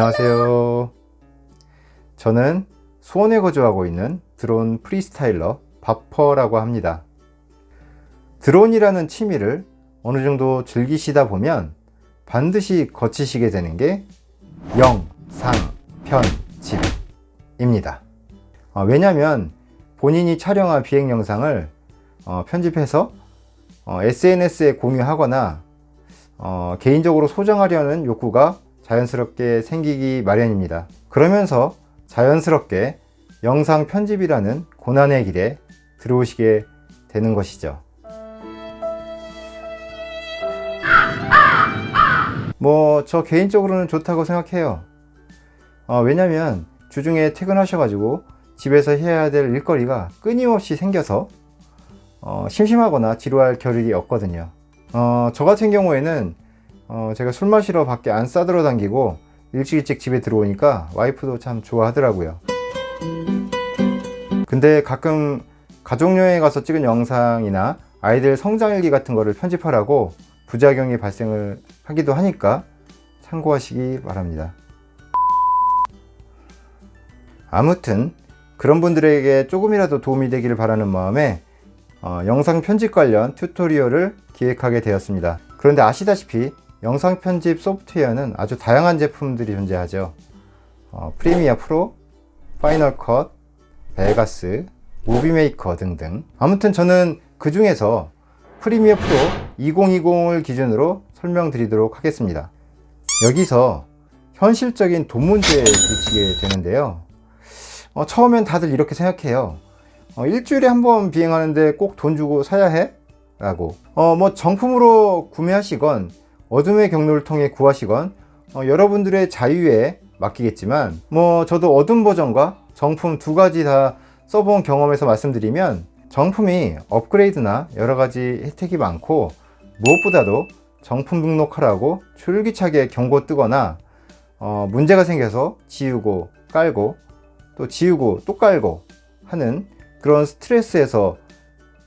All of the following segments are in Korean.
안녕하세요. 저는 수원에 거주하고 있는 드론 프리스타일러 바퍼라고 합니다. 드론이라는 취미를 어느 정도 즐기시다 보면 반드시 거치시게 되는 게 영상 편집입니다. 왜냐하면 본인이 촬영한 비행 영상을 편집해서 SNS에 공유하거나 개인적으로 소장하려는 욕구가 자연스럽게 생기기 마련입니다. 그러면서 자연스럽게 영상 편집이라는 고난의 길에 들어오시게 되는 것이죠. 저 개인적으로는 좋다고 생각해요. 왜냐면 주중에 퇴근하셔가지고 집에서 해야 될 일거리가 끊임없이 생겨서 심심하거나 지루할 겨를이 없거든요. 저 같은 경우에는 제가 술 마시러 밖에 안 싸들어 당기고 일찍 집에 들어오니까 와이프도 참 좋아하더라고요. 근데 가끔 가족여행 가서 찍은 영상이나 아이들 성장일기 같은 거를 편집하라고 부작용이 발생을 하기도 하니까 참고하시기 바랍니다. 아무튼 그런 분들에게 조금이라도 도움이 되기를 바라는 마음에 영상 편집 관련 튜토리얼을 기획하게 되었습니다. 그런데 아시다시피 영상 편집 소프트웨어는 아주 다양한 제품들이 존재하죠. 프리미어 프로, 파이널 컷, 베가스, 무비메이커 등등. 아무튼 저는 그 중에서 프리미어 프로 2020을 기준으로 설명드리도록 하겠습니다. 여기서 현실적인 돈 문제에 부딪히게 되는데요. 처음엔 다들 이렇게 생각해요. 일주일에 한 번 비행하는데 꼭 돈 주고 사야 해? 라고. 정품으로 구매하시건 어둠의 경로를 통해 구하시건 여러분들의 자유에 맡기겠지만 저도 어둠 버전과 정품 두 가지 다 써본 경험에서 말씀드리면 정품이 업그레이드나 여러가지 혜택이 많고 무엇보다도 정품 등록하라고 줄기차게 경고 뜨거나 문제가 생겨서 지우고 깔고 또 지우고 또 깔고 하는 그런 스트레스에서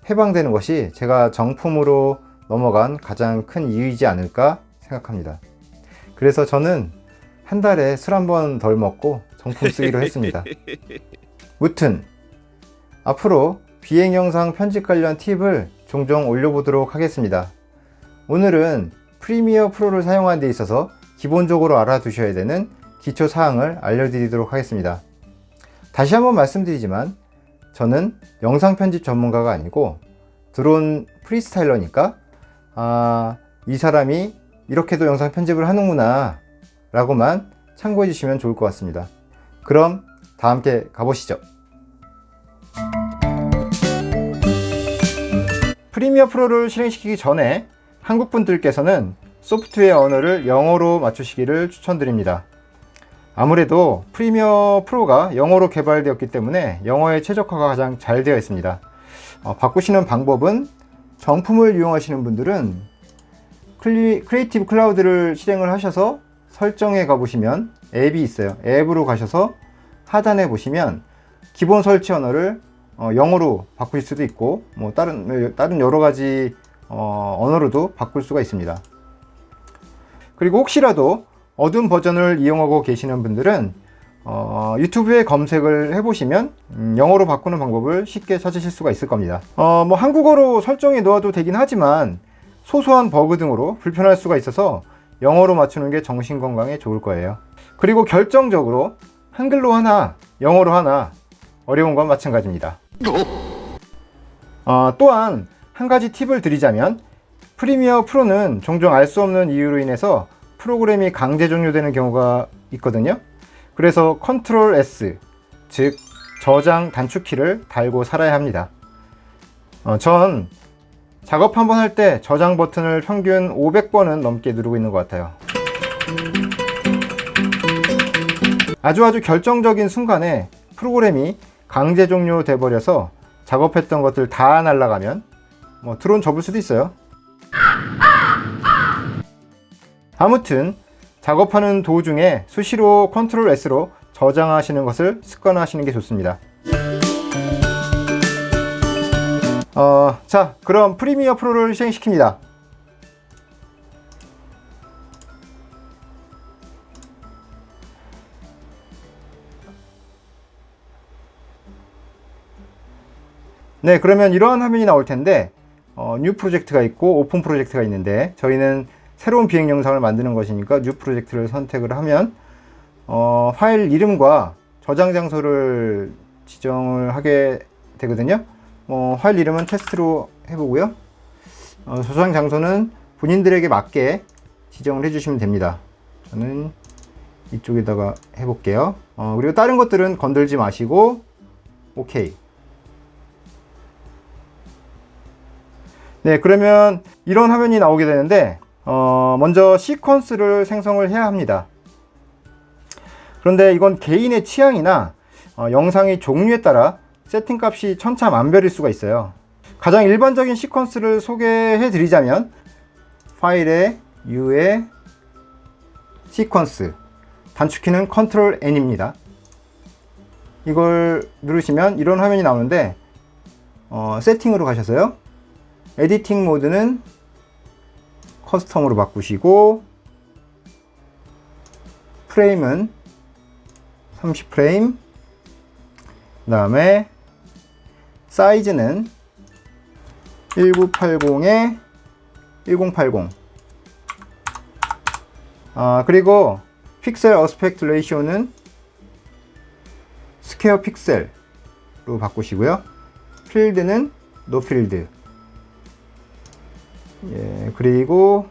해방되는 것이 제가 정품으로 넘어간 가장 큰 이유이지 않을까 생각합니다. 그래서 저는 한 달에 술 한 번 덜 먹고 정품 쓰기로 했습니다. 무튼 앞으로 비행 영상 편집 관련 팁을 종종 올려보도록 하겠습니다. 오늘은 프리미어 프로를 사용하는 데 있어서 기본적으로 알아두셔야 되는 기초 사항을 알려드리도록 하겠습니다. 다시 한번 말씀드리지만 저는 영상 편집 전문가가 아니고 드론 프리스타일러니까 이 사람이 이렇게도 영상 편집을 하는구나 라고만 참고해 주시면 좋을 것 같습니다. 그럼 다 함께 가보시죠. 프리미어 프로를 실행시키기 전에 한국 분들께서는 소프트웨어 언어를 영어로 맞추시기를 추천드립니다. 아무래도 프리미어 프로가 영어로 개발되었기 때문에 영어의 최적화가 가장 잘 되어 있습니다. 바꾸시는 방법은 정품을 이용하시는 분들은 크리에이티브 클라우드를 실행을 하셔서 설정에 가보시면 앱이 있어요. 앱으로 가셔서 하단에 보시면 기본 설치 언어를 영어로 바꿀 수도 있고 다른 여러가지 언어로도 바꿀 수가 있습니다. 그리고 혹시라도 어두운 버전을 이용하고 계시는 분들은 유튜브에 검색을 해보시면 영어로 바꾸는 방법을 쉽게 찾으실 수가 있을 겁니다. 한국어로 설정해 놓아도 되긴 하지만 소소한 버그 등으로 불편할 수가 있어서 영어로 맞추는 게 정신건강에 좋을 거예요. 그리고 결정적으로 한글로 하나 영어로 하나 어려운 건 마찬가지입니다. 또한 한 가지 팁을 드리자면 프리미어 프로는 종종 알 수 없는 이유로 인해서 프로그램이 강제 종료되는 경우가 있거든요. 그래서 컨트롤 S, 즉 저장 단축키를 달고 살아야 합니다. 전 작업 한번 할 때 저장 버튼을 평균 500번은 넘게 누르고 있는 것 같아요. 아주 결정적인 순간에 프로그램이 강제 종료돼 버려서 작업했던 것들 다 날아가면 드론 접을 수도 있어요. 아무튼 작업하는 도중에 수시로 컨트롤 S로 저장하시는 것을 습관화하시는 게 좋습니다. 자, 그럼 프리미어 프로를 실행시킵니다. 네, 그러면 이러한 화면이 나올 텐데 뉴 프로젝트가 있고 오픈 프로젝트가 있는데 저희는 새로운 비행 영상을 만드는 것이니까 뉴 프로젝트를 선택을 하면 파일 이름과 저장 장소를 지정을 하게 되거든요. 파일 이름은 테스트로 해보고요. 저장 장소는 본인들에게 맞게 지정을 해주시면 됩니다. 저는 이쪽에다가 해볼게요. 그리고 다른 것들은 건들지 마시고 오케이. 네, 그러면 이런 화면이 나오게 되는데 먼저 시퀀스를 생성을 해야 합니다. 그런데 이건 개인의 취향이나 영상의 종류에 따라 세팅 값이 천차만별일 수가 있어요. 가장 일반적인 시퀀스를 소개해 드리자면 파일에 U에 시퀀스, 단축키는 Ctrl N입니다. 이걸 누르시면 이런 화면이 나오는데 세팅으로 가셔서요. 에디팅 모드는 커스텀으로 바꾸시고 프레임은 30프레임, 그 다음에 사이즈는 1980에 1080, 그리고 픽셀 어스펙트 레이쇼는 스퀘어 픽셀로 바꾸시고요. 필드는 노 필드. 예, 그리고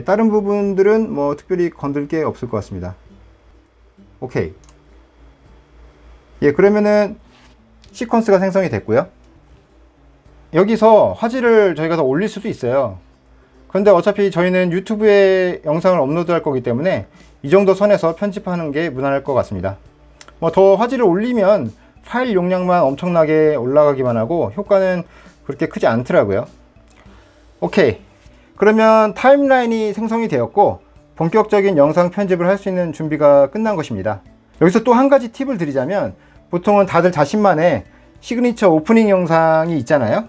다른 부분들은 뭐 특별히 건들 게 없을 것 같습니다. 오케이. 예, 그러면은 시퀀스가 생성이 됐고요. 여기서 화질을 저희가 더 올릴 수도 있어요. 그런데 어차피 저희는 유튜브에 영상을 업로드 할 거기 때문에 이 정도 선에서 편집하는 게 무난할 것 같습니다. 뭐 더 화질을 올리면 파일 용량만 엄청나게 올라가기만 하고 효과는 그렇게 크지 않더라고요. 오케이. 그러면 타임라인이 생성이 되었고 본격적인 영상 편집을 할 수 있는 준비가 끝난 것입니다. 여기서 또 한 가지 팁을 드리자면 보통은 다들 자신만의 시그니처 오프닝 영상이 있잖아요.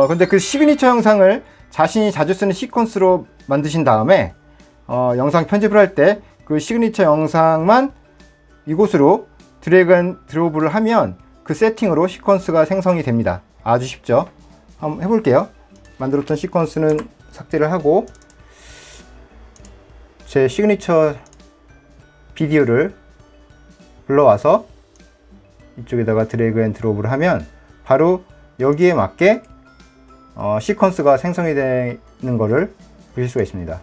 근데 그 시그니처 영상을 자신이 자주 쓰는 시퀀스로 만드신 다음에 영상 편집을 할 때 그 시그니처 영상만 이곳으로 드래그 앤 드롭을 하면 그 세팅으로 시퀀스가 생성이 됩니다. 아주 쉽죠? 한번 해볼게요. 만들었던 시퀀스는 삭제를 하고 제 시그니처 비디오를 불러와서 이쪽에다가 드래그 앤 드롭을 하면 바로 여기에 맞게 시퀀스가 생성이 되는 것을 보실 수가 있습니다.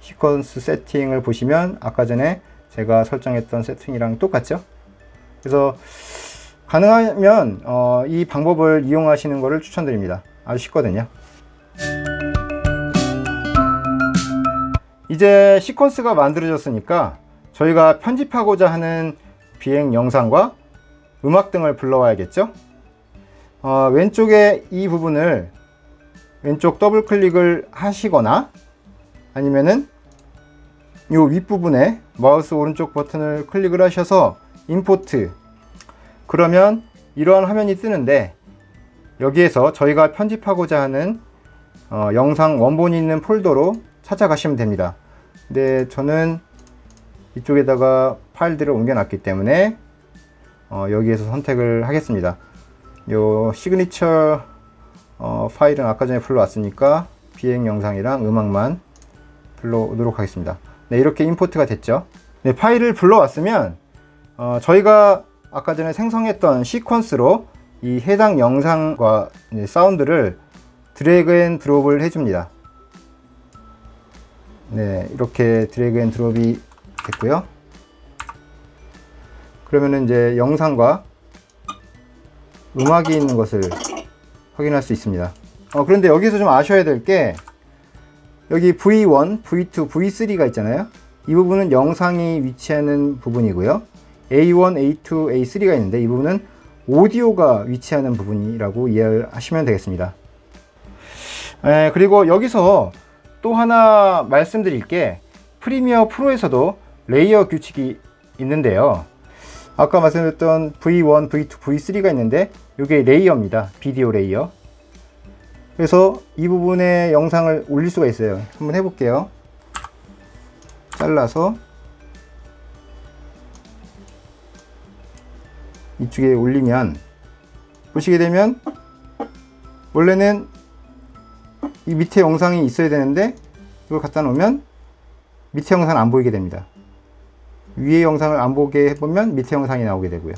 시퀀스 세팅을 보시면 아까 전에 제가 설정했던 세팅이랑 똑같죠? 그래서 가능하면 이 방법을 이용하시는 것을 추천드립니다. 아주 쉽거든요. 이제 시퀀스가 만들어졌으니까 저희가 편집하고자 하는 비행 영상과 음악 등을 불러와야겠죠? 왼쪽에 이 부분을 왼쪽 더블 클릭을 하시거나 아니면은 이 윗부분에 마우스 오른쪽 버튼을 클릭을 하셔서 임포트, 그러면 이러한 화면이 뜨는데 여기에서 저희가 편집하고자 하는 영상 원본이 있는 폴더로 찾아가시면 됩니다. 근데 저는 이쪽에다가 파일들을 옮겨 놨기 때문에 여기에서 선택을 하겠습니다. 요 시그니처 파일은 아까 전에 불러왔으니까 비행 영상이랑 음악만 불러오도록 하겠습니다. 네, 이렇게 임포트가 됐죠. 네, 파일을 불러왔으면 저희가 아까 전에 생성했던 시퀀스로 이 해당 영상과 사운드를 드래그 앤 드롭을 해줍니다. 네, 이렇게 드래그 앤 드롭이 됐고요. 그러면 이제 영상과 음악이 있는 것을 확인할 수 있습니다. 그런데 여기서 좀 아셔야 될 게 여기 V1, V2, V3가 있잖아요. 이 부분은 영상이 위치하는 부분이고요. A1, A2, A3가 있는데 이 부분은 오디오가 위치하는 부분이라고 이해를 하시면 되겠습니다. 그리고 여기서 또 하나 말씀드릴 게 프리미어 프로에서도 레이어 규칙이 있는데요. 아까 말씀드렸던 V1, V2, V3가 있는데 이게 레이어입니다. 비디오 레이어. 그래서 이 부분에 영상을 올릴 수가 있어요. 한번 해볼게요. 잘라서 이쪽에 올리면 보시게 되면 원래는 이 밑에 영상이 있어야 되는데 이걸 갖다 놓으면 밑에 영상은 안 보이게 됩니다. 위에 영상을 안 보게 해보면 밑에 영상이 나오게 되고요.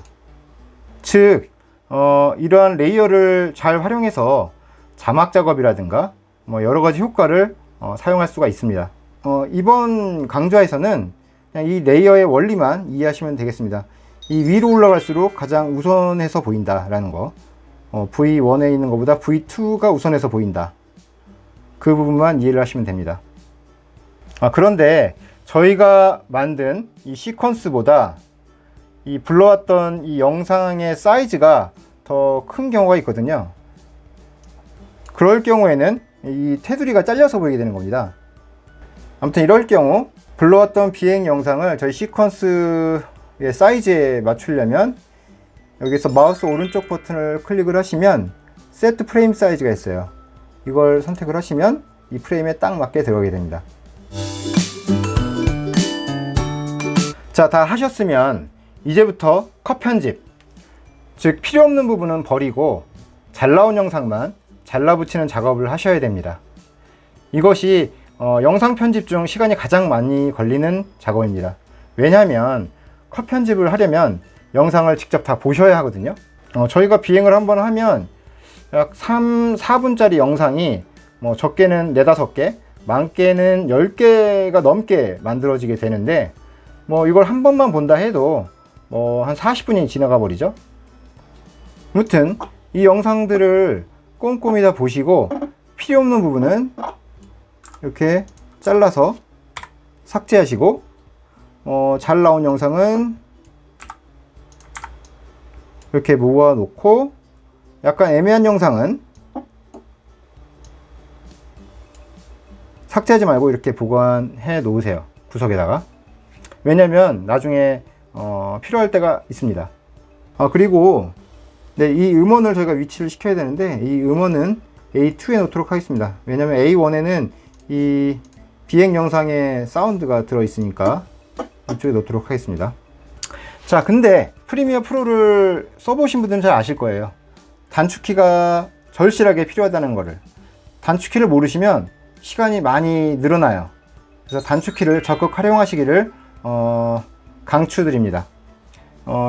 즉 이러한 레이어를 잘 활용해서 자막 작업이라든가 뭐 여러 가지 효과를 사용할 수가 있습니다. 이번 강좌에서는 그냥 이 레이어의 원리만 이해하시면 되겠습니다. 이 위로 올라갈수록 가장 우선해서 보인다 라는 거, V1에 있는 것보다 V2가 우선해서 보인다, 그 부분만 이해를 하시면 됩니다. 그런데 저희가 만든 이 시퀀스보다 이 불러왔던 이 영상의 사이즈가 더 큰 경우가 있거든요. 그럴 경우에는 이 테두리가 잘려서 보이게 되는 겁니다. 아무튼 이럴 경우 불러왔던 비행 영상을 저희 시퀀스의 사이즈에 맞추려면 여기서 마우스 오른쪽 버튼을 클릭을 하시면 세트 프레임 사이즈가 있어요. 이걸 선택을 하시면 이 프레임에 딱 맞게 들어가게 됩니다. 자, 다 하셨으면 이제부터 컷 편집, 즉 필요 없는 부분은 버리고 잘 나온 영상만 잘라 붙이는 작업을 하셔야 됩니다. 이것이 영상 편집 중 시간이 가장 많이 걸리는 작업입니다. 왜냐하면 컷 편집을 하려면 영상을 직접 다 보셔야 하거든요. 저희가 비행을 한번 하면 약 4분짜리 영상이 뭐 적게는 4, 5개, 많게는 10개가 넘게 만들어지게 되는데, 뭐 이걸 한 번만 본다 해도 뭐 한 40분이 지나가 버리죠. 아무튼 이 영상들을 꼼꼼히 다 보시고 필요 없는 부분은 이렇게 잘라서 삭제하시고, 잘 나온 영상은 이렇게 모아 놓고, 약간 애매한 영상은 삭제하지 말고 이렇게 보관해 놓으세요, 구석에다가. 왜냐면 나중에 필요할 때가 있습니다. 그리고 네, 이 음원을 저희가 위치를 시켜야 되는데 이 음원은 A2에 놓도록 하겠습니다. 왜냐면 A1에는 이 비행 영상의 사운드가 들어 있으니까 이쪽에 놓도록 하겠습니다. 자, 근데 프리미어 프로를 써보신 분들은 잘 아실 거예요. 단축키가 절실하게 필요하다는 거를. 단축키를 모르시면 시간이 많이 늘어나요. 그래서 단축키를 적극 활용하시기를 강추드립니다.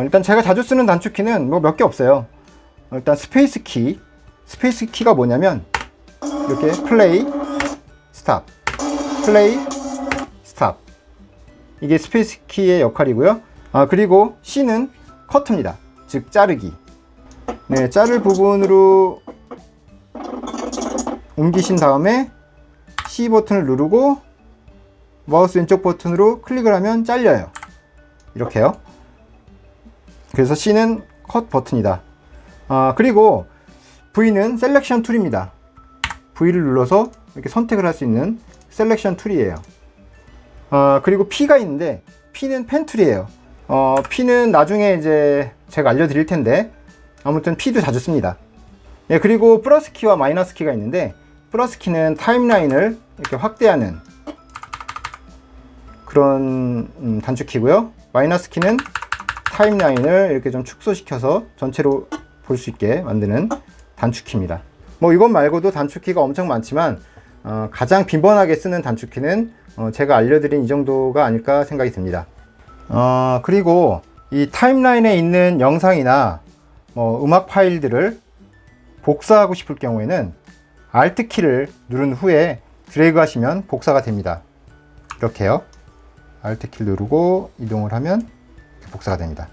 일단 제가 자주 쓰는 단축키는 뭐 몇 개 없어요. 일단 스페이스 키가 뭐냐면 이렇게 플레이, 스탑, 플레이, 스탑, 이게 스페이스 키의 역할이고요. 그리고 C는 커트입니다. 즉 자르기. 네, 자를 부분으로 옮기신 다음에 C 버튼을 누르고 마우스 왼쪽 버튼으로 클릭을 하면 잘려요. 이렇게요. 그래서 C는 컷 버튼이다. 그리고 V는 셀렉션 툴입니다. V를 눌러서 이렇게 선택을 할 수 있는 셀렉션 툴이에요. 그리고 P가 있는데 P는 펜 툴이에요. P는 나중에 이제 제가 알려드릴 텐데, 아무튼 P도 자주 씁니다. 예, 그리고 플러스 키와 마이너스 키가 있는데, 플러스 키는 타임라인을 이렇게 확대하는 그런 단축키고요. 마이너스 키는 타임라인을 이렇게 좀 축소시켜서 전체로 볼 수 있게 만드는 단축키입니다. 뭐 이것 말고도 단축키가 엄청 많지만 가장 빈번하게 쓰는 단축키는 제가 알려드린 이 정도가 아닐까 생각이 듭니다. 그리고 이 타임라인에 있는 영상이나 뭐 음악 파일들을 복사하고 싶을 경우에는 Alt 키를 누른 후에 드래그 하시면 복사가 됩니다. 이렇게요. Alt 키를 누르고 이동을 하면 복사가 됩니다.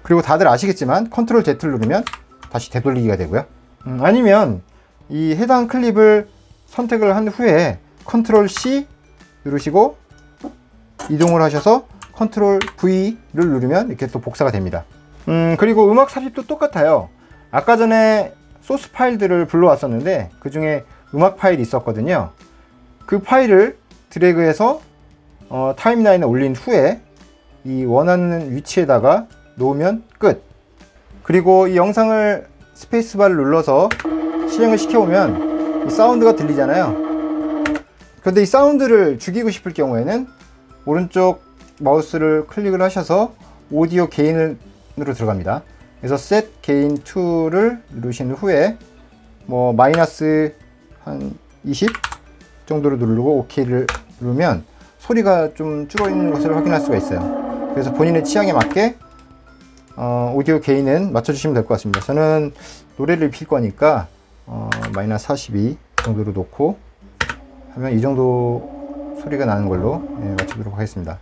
그리고 다들 아시겠지만 Ctrl Z를 누르면 다시 되돌리기가 되고요. 아니면 이 해당 클립을 선택을 한 후에 Ctrl C 누르시고 이동을 하셔서 Ctrl V를 누르면 이렇게 또 복사가 됩니다. 그리고 음악 삽입도 똑같아요. 아까 전에 소스 파일들을 불러왔었는데 그 중에 음악 파일이 있었거든요. 그 파일을 드래그해서 타임라인에 올린 후에 이 원하는 위치에다가 놓으면 끝. 그리고 이 영상을 스페이스바를 눌러서 실행을 시켜보면 이 사운드가 들리잖아요. 그런데 이 사운드를 죽이고 싶을 경우에는 오른쪽 마우스를 클릭을 하셔서 오디오 게인으로 들어갑니다. 그래서 Set Gain 2를 누르신 후에 뭐 마이너스 한 20 정도로 누르고 OK를 누르면 소리가 좀 줄어있는 것을 확인할 수가 있어요. 그래서 본인의 취향에 맞게 오디오 게인은 맞춰주시면 될 것 같습니다. 저는 노래를 필 거니까 마이너스 42 정도로 놓고 하면 이 정도 소리가 나는 걸로 맞추도록 하겠습니다.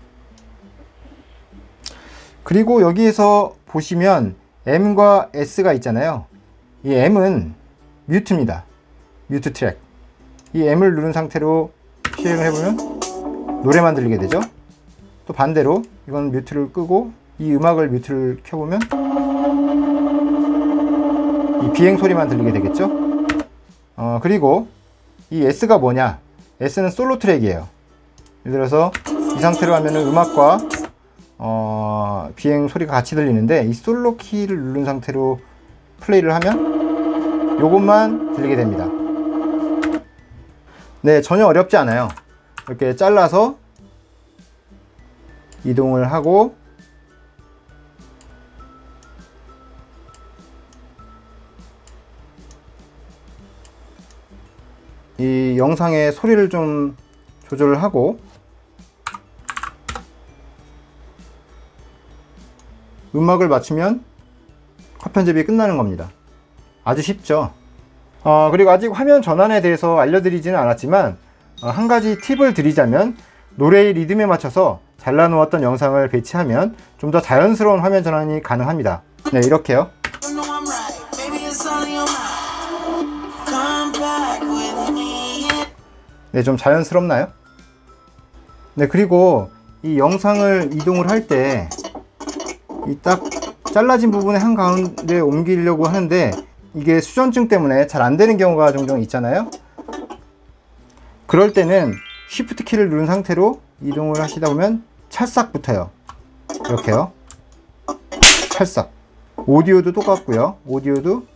그리고 여기에서 보시면 M과 S가 있잖아요. 이 M은 뮤트입니다. 뮤트 트랙. 이 M을 누른 상태로 실행을 해보면 노래만 들리게 되죠. 또 반대로 이건 뮤트를 끄고 이 음악을 뮤트를 켜보면 이 비행 소리만 들리게 되겠죠. 그리고 이 S가 뭐냐? S는 솔로 트랙이에요. 예를 들어서 이 상태로 하면은 음악과 비행 소리가 같이 들리는데 이 솔로 키를 누른 상태로 플레이를 하면 요것만 들리게 됩니다. 네, 전혀 어렵지 않아요. 이렇게 잘라서 이동을 하고 이 영상의 소리를 좀 조절을 하고 음악을 맞추면 컷 편집이 끝나는 겁니다. 아주 쉽죠. 그리고 아직 화면 전환에 대해서 알려드리지는 않았지만 한 가지 팁을 드리자면 노래의 리듬에 맞춰서 잘라놓았던 영상을 배치하면 좀 더 자연스러운 화면 전환이 가능합니다. 네, 이렇게요. 네, 좀 자연스럽나요? 네, 그리고 이 영상을 이동을 할 때 이 딱 잘라진 부분의 한가운데 옮기려고 하는데 이게 수전증 때문에 잘 안 되는 경우가 종종 있잖아요. 그럴 때는 Shift 키를 누른 상태로 이동을 하시다 보면 찰싹 붙어요. 이렇게요. 찰싹. 오디오도 똑같고요. 오디오도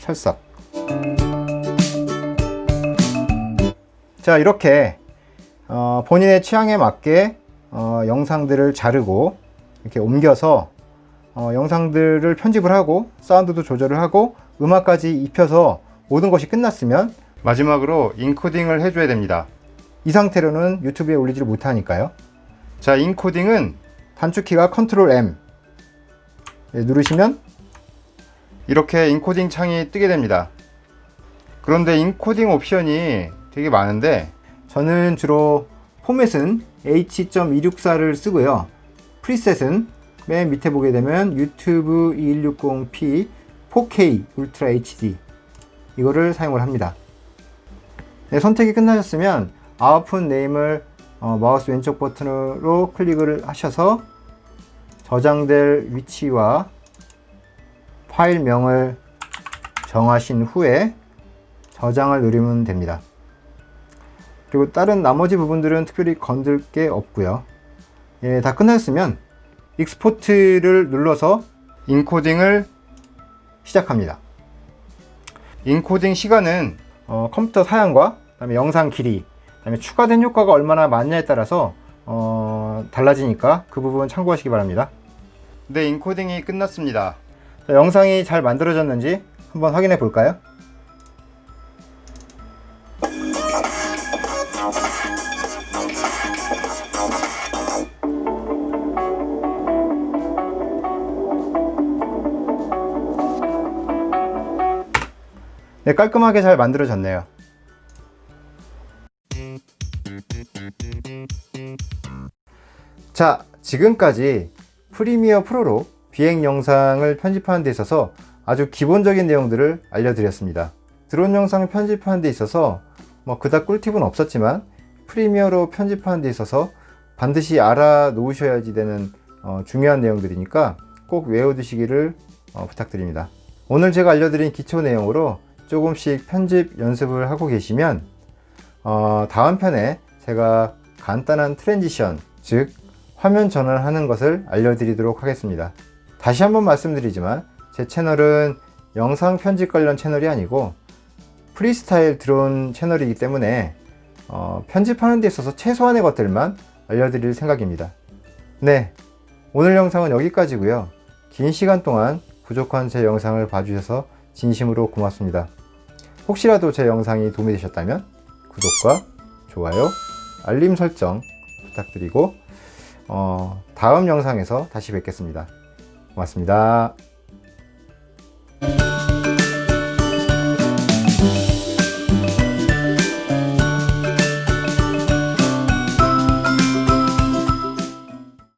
찰싹. 자, 이렇게 본인의 취향에 맞게 영상들을 자르고 이렇게 옮겨서 영상들을 편집을 하고 사운드도 조절을 하고 음악까지 입혀서 모든 것이 끝났으면 마지막으로 인코딩을 해줘야 됩니다. 이 상태로는 유튜브에 올리지를 못하니까요. 자, 인코딩은 단축키가 컨트롤 M 누르시면 이렇게 인코딩 창이 뜨게 됩니다. 그런데 인코딩 옵션이 되게 많은데 저는 주로 포맷은 H.264를 쓰고요. 프리셋은 맨 밑에 보게 되면 유튜브 2160p 4K 울트라 HD 이거를 사용을 합니다. 네, 선택이 끝나셨으면 아웃풋 네임을 마우스 왼쪽 버튼으로 클릭을 하셔서 저장될 위치와 파일명을 정하신 후에 저장을 누르면 됩니다. 그리고 다른 나머지 부분들은 특별히 건들 게 없고요. 예, 다 끝났으면 익스포트를 눌러서 인코딩을 시작합니다. 인코딩 시간은 컴퓨터 사양과 그다음에 영상 길이, 그다음에 추가된 효과가 얼마나 많냐에 따라서 달라지니까 그 부분 참고하시기 바랍니다. 네, 인코딩이 끝났습니다. 자, 영상이 잘 만들어졌는지 한번 확인해 볼까요? 네, 깔끔하게 잘 만들어졌네요. 자, 지금까지 프리미어 프로로 비행 영상을 편집하는 데 있어서 아주 기본적인 내용들을 알려드렸습니다. 드론 영상 편집하는 데 있어서 그닥 꿀팁은 없었지만 프리미어로 편집하는 데 있어서 반드시 알아 놓으셔야지 되는 중요한 내용들이니까 꼭 외워두시기를 부탁드립니다. 오늘 제가 알려드린 기초 내용으로 조금씩 편집 연습을 하고 계시면 다음 편에 제가 간단한 트랜지션, 즉 화면 전환하는 것을 알려드리도록 하겠습니다. 다시 한번 말씀드리지만 제 채널은 영상 편집 관련 채널이 아니고 프리스타일 드론 채널이기 때문에 편집하는 데 있어서 최소한의 것들만 알려드릴 생각입니다. 네, 오늘 영상은 여기까지고요. 긴 시간 동안 부족한 제 영상을 봐주셔서 진심으로 고맙습니다. 혹시라도 제 영상이 도움이 되셨다면 구독과 좋아요, 알림 설정 부탁드리고 다음 영상에서 다시 뵙겠습니다. 고맙습니다.